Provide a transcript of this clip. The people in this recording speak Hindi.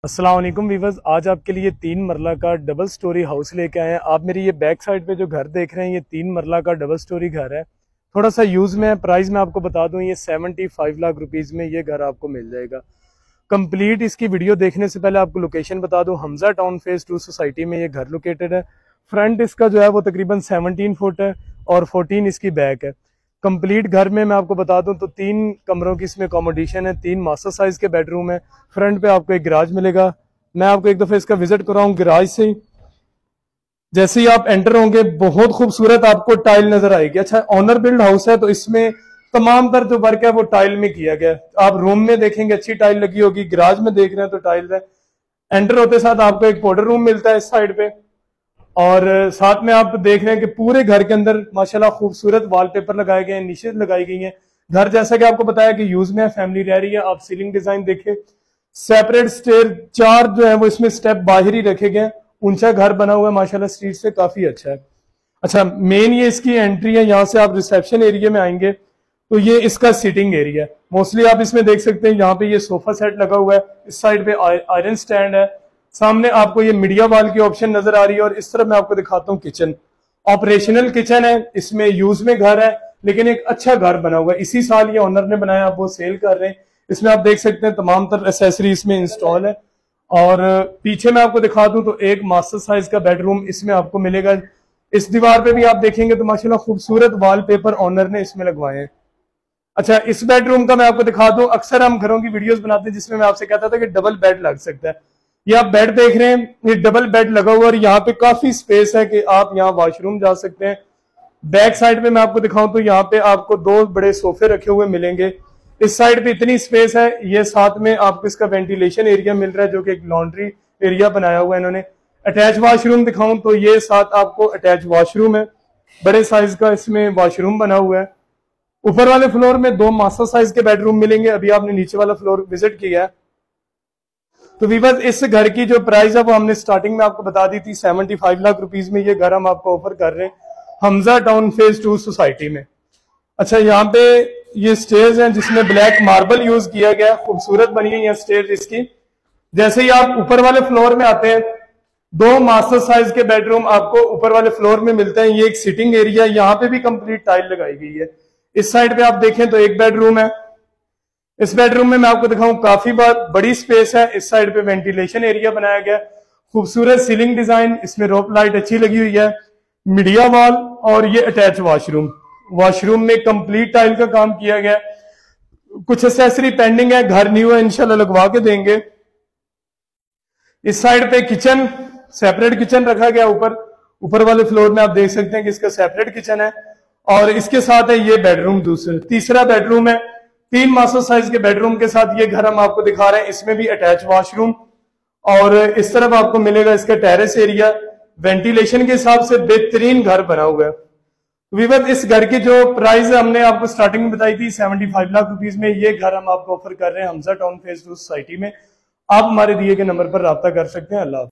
अस्सलाम वालेकुम वीवर्स, आज आपके लिए 3 मरला का डबल स्टोरी हाउस लेके आए हैं। आप मेरी ये बैक साइड पे जो घर देख रहे हैं, ये 3 मरला का डबल स्टोरी घर है। थोड़ा सा यूज़ में है। प्राइस मैं आपको बता दूं, ये 75 लाख रुपीज़ में ये घर आपको मिल जाएगा। कंप्लीट इसकी वीडियो देखने से पहले आपको लोकेशन बता दूं, हमजा टाउन फेज 2 सोसाइटी में ये घर लोकेटेड है। फ्रंट इसका जो है वो तकरीबन 17 फुट है और 14 इसकी बैक है। कंप्लीट घर में मैं आपको बता दूं तो 3 कमरों की इसमें अकोमोडेशन है, 3 मास्टर साइज के बेडरूम है। फ्रंट पे आपको एक गैराज मिलेगा। मैं आपको एक दफा इसका विजिट कराऊं गैराज से। जैसे ही आप एंटर होंगे बहुत खूबसूरत आपको टाइल नजर आएगी। अच्छा, ऑनर बिल्ड हाउस है तो इसमें तमाम तर जो वर्क है वो टाइल में किया गया है। आप रूम में देखेंगे अच्छी टाइल लगी होगी, गैराज में देख रहे हैं तो टाइल है। एंटर होते साथ आपको एक पाउडर रूम मिलता है इस साइड पे, और साथ में आप देख रहे हैं कि पूरे घर के अंदर माशाल्लाह खूबसूरत वॉलपेपर लगाए गए हैं, नीशेज लगाई गई हैं। घर जैसा कि आपको बताया कि यूज में है, फैमिली रह रही है। आप सीलिंग डिजाइन देखें, सेपरेट स्टेयर 4 जो है वो इसमें स्टेप बाहर ही रखे गए। ऊंचा घर बना हुआ है माशाल्लाह, स्ट्रीट से काफी अच्छा है। अच्छा, मेन ये इसकी एंट्री है। यहाँ से आप रिसेप्शन एरिया में आएंगे तो ये इसका सिटिंग एरिया है। मोस्टली आप इसमें देख सकते हैं, यहाँ पे ये सोफा सेट लगा हुआ है, इस साइड पे आयरन स्टैंड है। सामने आपको ये मीडिया वॉल की ऑप्शन नजर आ रही है, और इस तरफ मैं आपको दिखाता हूँ किचन। ऑपरेशनल किचन है, इसमें यूज में घर है, लेकिन एक अच्छा घर बना हुआ है। इसी साल ये ओनर ने बनाया, आप वो सेल कर रहे हैं। इसमें आप देख सकते हैं तमाम तरह एसेसरी इसमें इंस्टॉल है। और पीछे मैं आपको दिखा दूं तो एक मास्टर साइज का बेडरूम इसमें आपको मिलेगा। इस दीवार पे भी आप देखेंगे तो माशाल्लाह खूबसूरत वॉलपेपर ओनर ने इसमें लगवाए हैं। अच्छा, इस बेडरूम का मैं आपको दिखा दूं, अक्सर हम घरों की वीडियोस बनाते हैं जिसमें मैं आपसे कहता था कि डबल बेड लग सकता है। ये आप बेड देख रहे हैं, ये डबल बेड लगा हुआ है और यहाँ पे काफी स्पेस है कि आप यहाँ वॉशरूम जा सकते हैं। बैक साइड पे मैं आपको दिखाऊं तो यहाँ पे आपको 2 बड़े सोफे रखे हुए मिलेंगे। इस साइड पे इतनी स्पेस है। ये साथ में आपको इसका वेंटिलेशन एरिया मिल रहा है, जो कि एक लॉन्ड्री एरिया बनाया हुआ है इन्होंने। अटैच वॉशरूम दिखाऊं तो ये साथ आपको अटैच वॉशरूम है, बड़े साइज का इसमें वॉशरूम बना हुआ है। ऊपर वाले फ्लोर में 2 मास्टर साइज के बेडरूम मिलेंगे। अभी आपने नीचे वाला फ्लोर विजिट किया है। तो वीवर्स, इस घर की जो प्राइस है वो हमने स्टार्टिंग में आपको बता दी थी, 75 लाख रुपीज में ये घर हम आपको ऑफर कर रहे हैं हमजा टाउन फेज 2 सोसाइटी में। अच्छा, यहाँ पे ये स्टेयर्स हैं जिसमें ब्लैक मार्बल यूज किया गया, खूबसूरत बनी है स्टेयर्स इसकी। जैसे ही आप ऊपर वाले फ्लोर में आते हैं, 2 मास्टर साइज के बेडरूम आपको ऊपर वाले फ्लोर में मिलते हैं। ये एक सिटिंग एरिया, यहाँ पे भी कंप्लीट टाइल लगाई गई है। इस साइड पे आप देखें तो एक बेडरूम है। इस बेडरूम में मैं आपको दिखाऊं काफी बड़ी स्पेस है। इस साइड पे वेंटिलेशन एरिया बनाया गया, खूबसूरत सीलिंग डिजाइन, इसमें रोप लाइट अच्छी लगी हुई है, मीडिया वॉल, और ये अटैच वॉशरूम। वॉशरूम में कंप्लीट टाइल का काम किया गया। कुछ एक्सेसरी पेंडिंग है, घर न्यू है, इंशाल्लाह लगवा के देंगे। इस साइड पे किचन, सेपरेट किचन रखा गया। ऊपर वाले फ्लोर में आप देख सकते हैं कि इसका सेपरेट किचन है, और इसके साथ है ये बेडरूम तीसरा बेडरूम है। 3 मास्टर साइज के बेडरूम के साथ ये घर हम आपको दिखा रहे हैं। इसमें भी अटैच वॉशरूम, और इस तरफ आपको मिलेगा इसका टेरेस एरिया। वेंटिलेशन के हिसाब से बेहतरीन घर बना हुआ है। वीवर, इस घर की जो प्राइस हमने आपको स्टार्टिंग में बताई थी 75 लाख रुपीज में, ये घर हम आपको ऑफर कर रहे हैं हमजा टाउन फेज 2 सोसाइटी में। आप हमारे दिए गए नंबर पर राब्ता कर सकते हैं। अल्लाह।